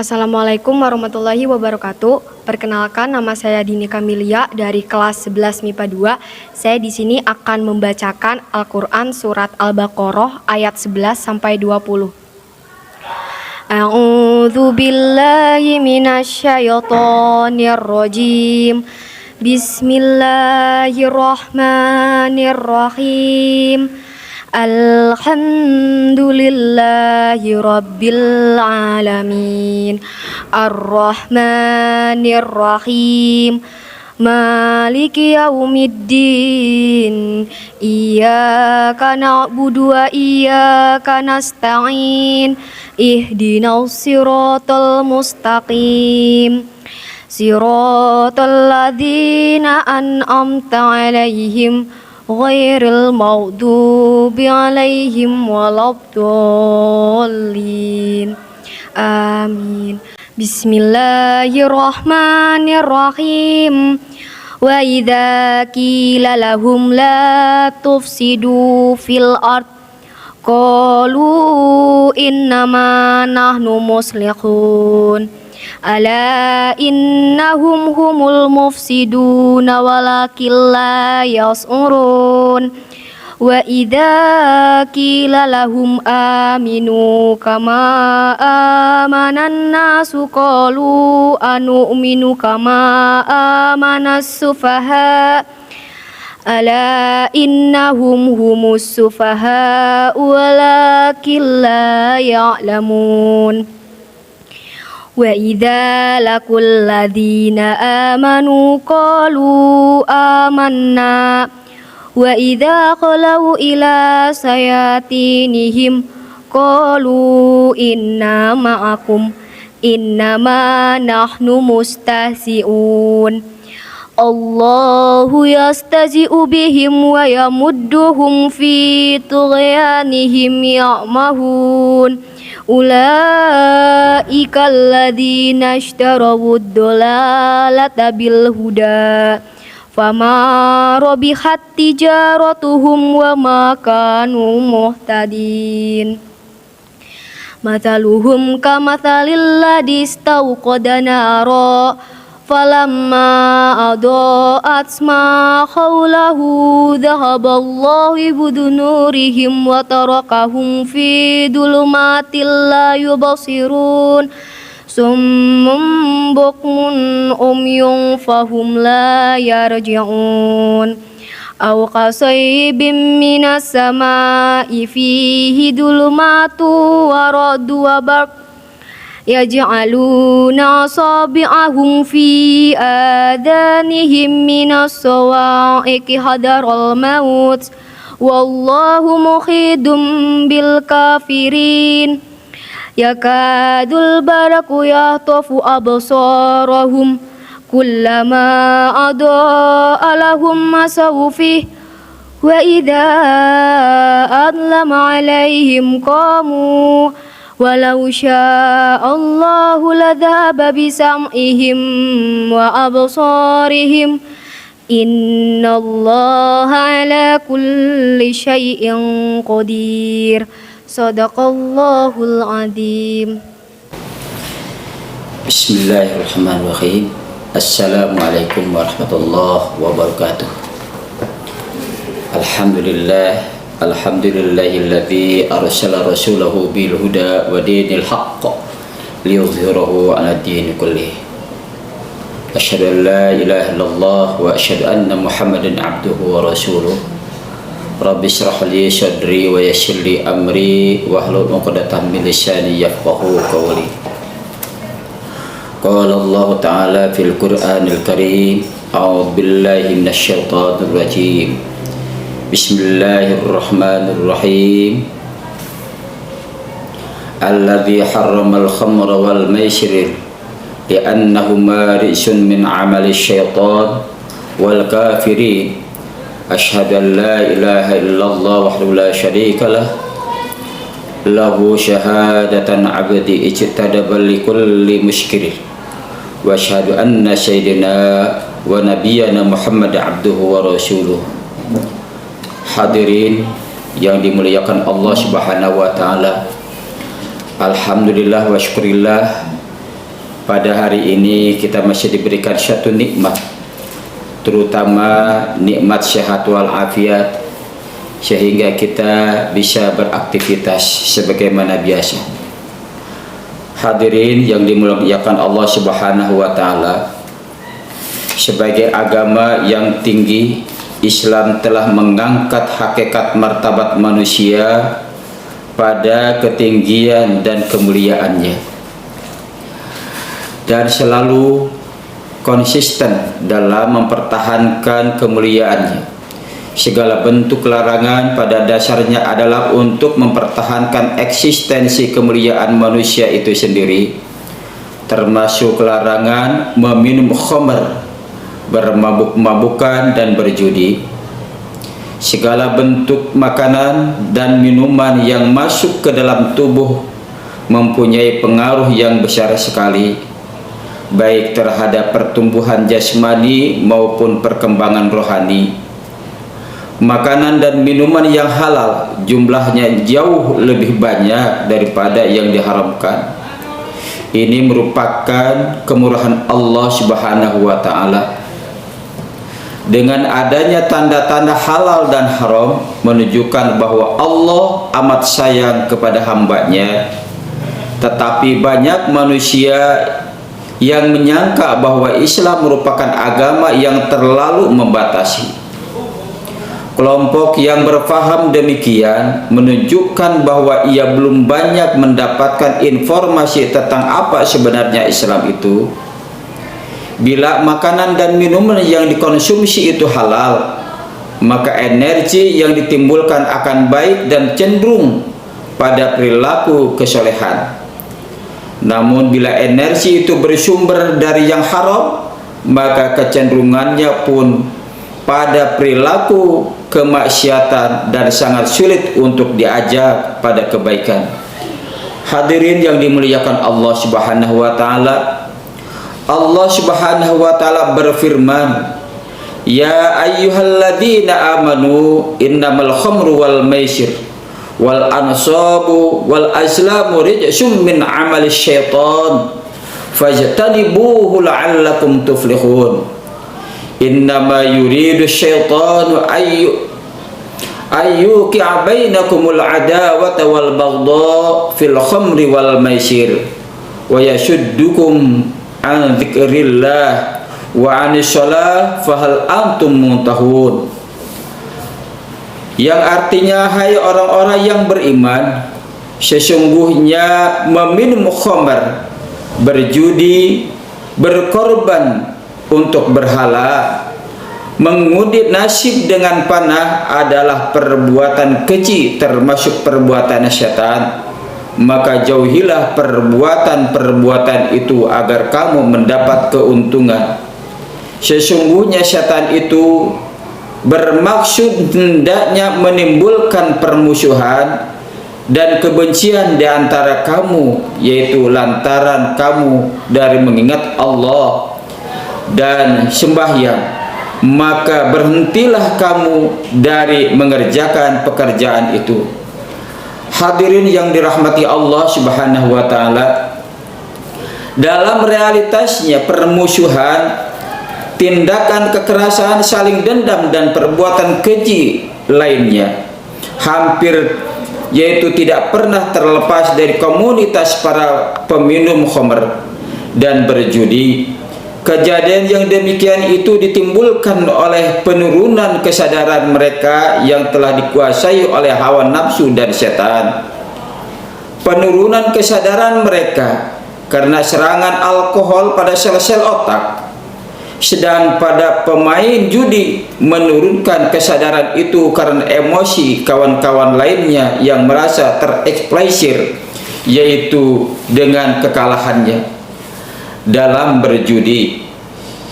Assalamualaikum warahmatullahi wabarakatuh. Perkenalkan, nama saya Dini Kamilia dari kelas 11 MIPA 2. Saya di sini akan membacakan Al-Qur'an surat Al-Baqarah ayat 11 sampai 20. A'udzu billahi minasyaitonir rajim. Bismillahirrahmanirrahim. Alhamdulillahi rabbil alamin. Ar-Rahmanir-Rahim. Maliki yaumiddin. Iyyaka na'budu wa iyyaka nasta'in. Ihdinas siratal mustaqim. Siratal ladzina an'amta 'alaihim ghairil maghdubi 'alaihim waladdallin. Amin. Bismillahirrahmanirrahim. Wa idza qila lahum la tufsidu fil ard qalu innama nahnu muslihun. Ala innahum humul mufsiduna walakin la yas'urun. Wa idza qila lahum aminu kama amanan nasu qalu anu'minu kama amanas sufaha. Ala innahum humus sufaha walakin la ya'lamun. Wa idza laqul ladzina amanu qalu amanna. Wa idza qalu ila sayatinihim qalu inna ma'akum innama nahnu mustahzi'un. Allahu yastahzi'u bihim wa yamudduhum fi tughyanihim ya'mahun. Ulaika alladzina ishtarawud dhalalata bil huda fama rabihat tijaratuhum wa ma kanu muhtadin. Mathaluhum kamathalil ladzi istawqada nara falamma adaa'at ma hawlahu dhahaballahu bidunurihim wa tarakahum fi dhulumatil la yubsirun. Summum bukmun umyun fahum la yarji'un. Aw qasaybin minas samaa'i fihi dhulumatu wa ra'du wa barq yaj'aluna asabi'ahum fi adanihim minas sawa'iqi hadaral maut wallahu muhidum bil kafirin. Yakadul baraku yahtafu absarahum kullama adaa lahum masaw fih wa idza adlama alaihim qamu walau sya'allahu ladhaba bisam'ihim wa absarihim innallaha ala kulli syai'in qadir. Sadaqallahul azim. Bismillahirrahmanirrahim. Assalamualaikum warahmatullahi wabarakatuh. Alhamdulillahilladzi arsala rasulahu bil huda wa dinil haqq liyudhhirahu 'ala dini kullih. Asyhadu an la ilaha illallah wa asyhadu anna Muhammadan 'abduhu wa rasuluh. Rabbi shrah li sadri wa yassir li amri wahlul 'uqdatam min lisani yafqahu qawli. Qala Allah Ta'ala fil Qur'anil Karim. A'udzu billahi minasy syaithanir rajim. Bismillahirrahmanirrahim. Alladzi harramal khamra wal maisir li'annahuma rijsun min 'amali syaitan wal kafirin. Asyhadu an la ilaha illallah wahdahu la syarika lah lahu syahadatan 'abdi ijtadaba li kulli musykirin wa asyhadu anna sayyidina wa nabiyyana Muhammad abduhu wa rasuluh. Hadirin yang dimuliakan Allah Subhanahu wa taala. Alhamdulillah wa syukurillah pada hari ini kita masih diberikan satu nikmat, terutama nikmat sehat wal afiat, sehingga kita bisa beraktivitas sebagaimana biasa. Hadirin yang dimuliakan Allah Subhanahu wa taala, sebagai agama yang tinggi, Islam telah mengangkat hakikat martabat manusia pada ketinggian dan kemuliaannya, dan selalu konsisten dalam mempertahankan kemuliaannya. Segala bentuk larangan pada dasarnya adalah untuk mempertahankan eksistensi kemuliaan manusia itu sendiri, termasuk larangan meminum khamr, bermabuk-mabukan dan berjudi. Segala bentuk makanan dan minuman yang masuk ke dalam tubuh mempunyai pengaruh yang besar sekali, baik terhadap pertumbuhan jasmani maupun perkembangan rohani. Makanan dan minuman yang halal jumlahnya jauh lebih banyak daripada yang diharamkan. Ini merupakan kemurahan Allah Subhanahu wa taala. Dengan adanya tanda-tanda halal dan haram menunjukkan bahwa Allah amat sayang kepada hambanya. Tetapi banyak manusia yang menyangka bahwa Islam merupakan agama yang terlalu membatasi. Kelompok yang berfaham demikian menunjukkan bahwa ia belum banyak mendapatkan informasi tentang apa sebenarnya Islam itu. Bila makanan dan minuman yang dikonsumsi itu halal, maka energi yang ditimbulkan akan baik dan cenderung pada perilaku kesolehan. Namun bila energi itu bersumber dari yang haram, maka kecenderungannya pun pada perilaku kemaksiatan dan sangat sulit untuk diajak pada kebaikan. Hadirin yang dimuliakan Allah Subhanahu wa taala, Allah Subhanahu wa taala berfirman, "Ya ayyuhalladzina amanu innamal khamru wal maisir wal ansabu wal azlamu rijsum min amali syaitan fajtanibuhu la'allakum tuflihun." Innama yuridu syaitanu ayyuqi'a bainakumul adawata wal baghdha fil khamri wal maisir wa yashuddukum an dzikrillah wa anis shalah fahal antum muntahun. Yang artinya, hai orang-orang yang beriman, sesungguhnya meminum khamr, berjudi, berkorban untuk berhala, mengundi nasib dengan panah adalah perbuatan keji, termasuk perbuatan syaitan. Maka jauhilah perbuatan-perbuatan itu agar kamu mendapat keuntungan. Sesungguhnya syaitan itu bermaksud hendaknya menimbulkan permusuhan dan kebencian di antara kamu, yaitu lantaran kamu dari mengingat Allah dan sembahyang, maka berhentilah kamu dari mengerjakan pekerjaan itu. Hadirin yang dirahmati Allah Subhanahu wa taala, dalam realitasnya permusuhan, tindakan kekerasan, saling dendam dan perbuatan keji lainnya hampir yaitu tidak pernah terlepas dari komunitas para peminum khamr dan berjudi. Kejadian yang demikian itu ditimbulkan oleh penurunan kesadaran mereka yang telah dikuasai oleh hawa nafsu dan setan. Penurunan kesadaran mereka karena serangan alkohol pada sel-sel otak. Sedang pada pemain judi menurunkan kesadaran itu karena emosi kawan-kawan lainnya yang merasa tereksploitir, yaitu dengan kekalahannya dalam berjudi.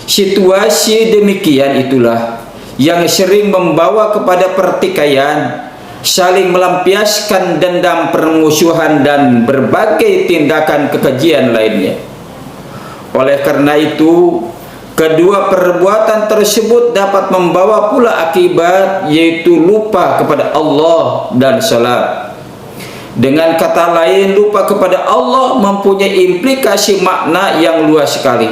Situasi demikian itulah yang sering membawa kepada pertikaian, saling melampiaskan dendam, permusuhan dan berbagai tindakan kekejian lainnya. Oleh karena itu, kedua perbuatan tersebut dapat membawa pula akibat, yaitu lupa kepada Allah dan salat. Dengan kata lain, lupa kepada Allah mempunyai implikasi makna yang luas sekali,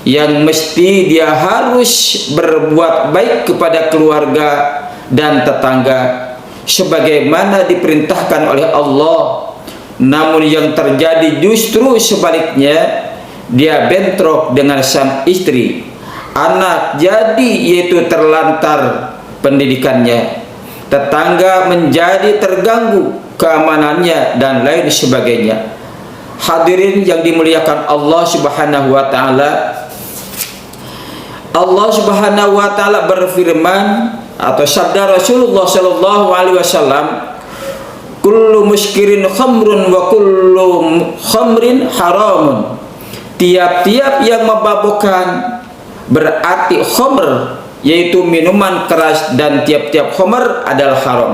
yang mesti dia harus berbuat baik kepada keluarga dan tetangga sebagaimana diperintahkan oleh Allah. Namun yang terjadi justru sebaliknya, dia bentrok dengan sang istri, anak jadi yaitu terlantar pendidikannya, tetangga menjadi terganggu keamanannya dan lain sebagainya. Hadirin yang dimuliakan Allah Subhanahu wa taala, Allah Subhanahu wa taala berfirman atau sabda Rasulullah sallallahu alaihi wasallam, kullu muskirin khamrun wa kullu khamrin haramun. Tiap-tiap yang memabukkan berarti khamr, yaitu minuman keras, dan tiap-tiap khamr adalah haram.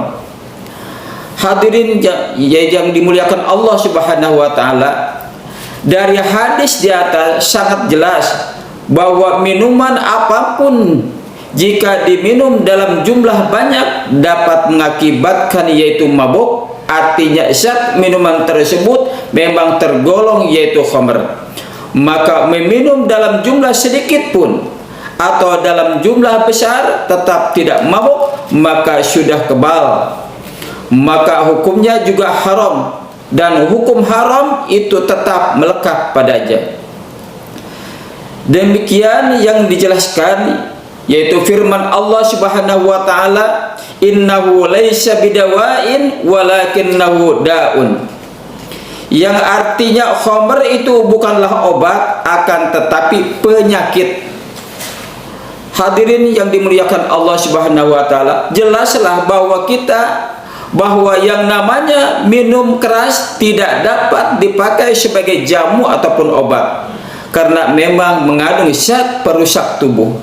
Hadirin yang dimuliakan Allah Subhanahu wa taala, dari hadis di atas sangat jelas bahwa minuman apapun jika diminum dalam jumlah banyak dapat mengakibatkan yaitu mabuk, artinya zat minuman tersebut memang tergolong yaitu khamr. Maka meminum dalam jumlah sedikit pun atau dalam jumlah besar tetap tidak mabuk, maka sudah kebal, maka hukumnya juga haram, dan hukum haram itu tetap melekat padanya. Demikian yang dijelaskan, yaitu firman Allah Subhanahu wa taala, innahu laisa bidawain walakinnahu daun, yang artinya khamr itu bukanlah obat, akan tetapi penyakit. Hadirin yang dimuliakan Allah Subhanahu wa taala, jelaslah bahwa yang namanya minum keras tidak dapat dipakai sebagai jamu ataupun obat, karena memang mengandung zat perusak tubuh.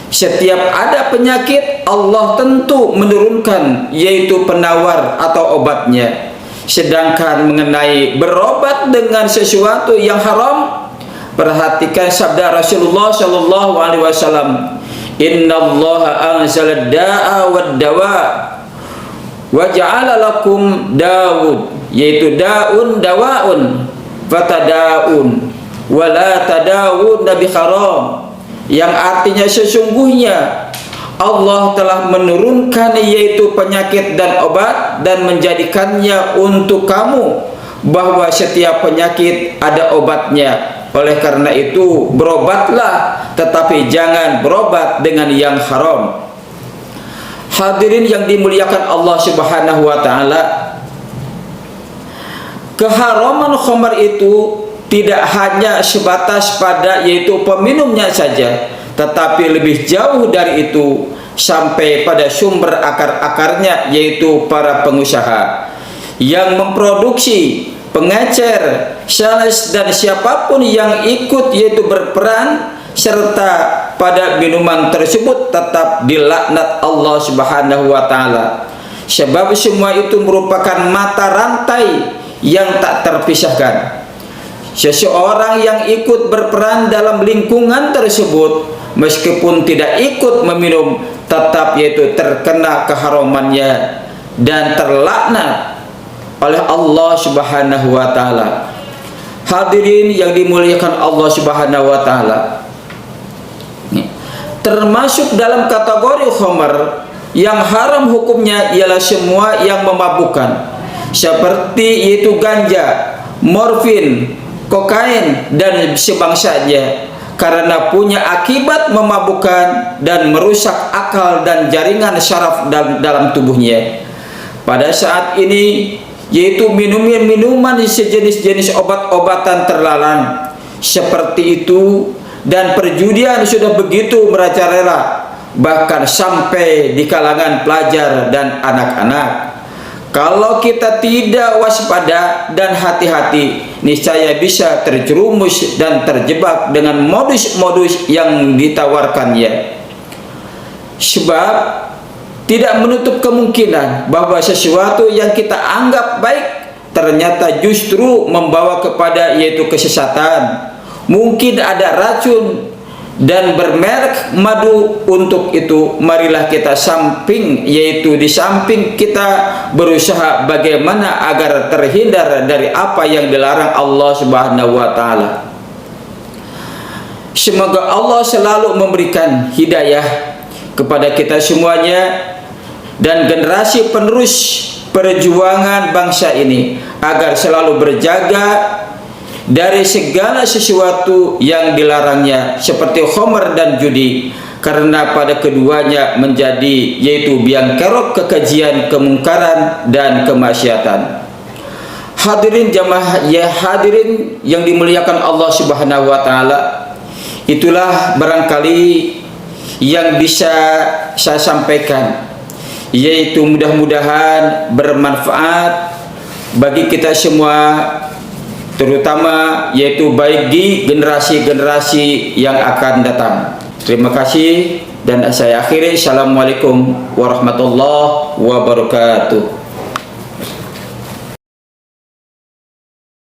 Setiap ada penyakit, Allah tentu menurunkan yaitu penawar atau obatnya. Sedangkan mengenai berobat dengan sesuatu yang haram, perhatikan sabda Rasulullah sallallahu alaihi wasallam, innallaha anzala da'a wad dawa wa ja'ala lakum Daud, yaitu daun dawaun fatadaun wala tadawun nabi haram, yang artinya sesungguhnya Allah telah menurunkan yaitu penyakit dan obat dan menjadikannya untuk kamu, bahwa setiap penyakit ada obatnya. Oleh karena itu berobatlah, tetapi jangan berobat dengan yang haram. Hadirin yang dimuliakan Allah Subhanahu wa taala, keharaman khamr itu tidak hanya sebatas pada yaitu peminumnya saja, tetapi lebih jauh dari itu sampai pada sumber akar-akarnya, yaitu para pengusaha yang memproduksi, pengecer, sales, dan siapapun yang ikut yaitu berperan serta pada minuman tersebut tetap dilaknat Allah Subhanahu wa taala. Sebab semua itu merupakan mata rantai yang tak terpisahkan. Seseorang yang ikut berperan dalam lingkungan tersebut, meskipun tidak ikut meminum, tetap yaitu terkena keharamannya dan terlaknat oleh Allah Subhanahu wa taala. Hadirin yang dimuliakan Allah Subhanahu wa taala, termasuk dalam kategori khamr yang haram hukumnya ialah semua yang memabukkan, seperti yaitu ganja, morfin, kokain, dan sebangsanya, karena punya akibat memabukkan dan merusak akal dan jaringan syaraf dalam tubuhnya. Pada saat ini yaitu minuman sejenis-jenis obat-obatan terlarang seperti itu, dan perjudian sudah begitu merajalela, bahkan sampai di kalangan pelajar dan anak-anak. Kalau kita tidak waspada dan hati-hati, niscaya bisa terjerumus dan terjebak dengan modus-modus yang ditawarkannya. Sebab tidak menutup kemungkinan bahwa sesuatu yang kita anggap baik ternyata justru membawa kepada yaitu kesesatan. Mungkin ada racun dan bermerek madu. Untuk itu marilah kita samping, yaitu di samping kita berusaha bagaimana agar terhindar dari apa yang dilarang Allah Subhanahu wa taala. Semoga Allah selalu memberikan hidayah kepada kita semuanya dan generasi penerus perjuangan bangsa ini agar selalu berjaga dari segala sesuatu yang dilarangnya seperti khamr dan judi, karena pada keduanya menjadi yaitu biang kerok kekejian, kemungkaran dan kemaksiatan. Hadirin jamaah ya hadirin yang dimuliakan Allah Subhanahu wa taala, itulah barangkali yang bisa saya sampaikan, yaitu mudah-mudahan bermanfaat bagi kita semua, terutama yaitu bagi generasi-generasi yang akan datang. Terima kasih dan saya akhiri. Assalamualaikum warahmatullahi wabarakatuh.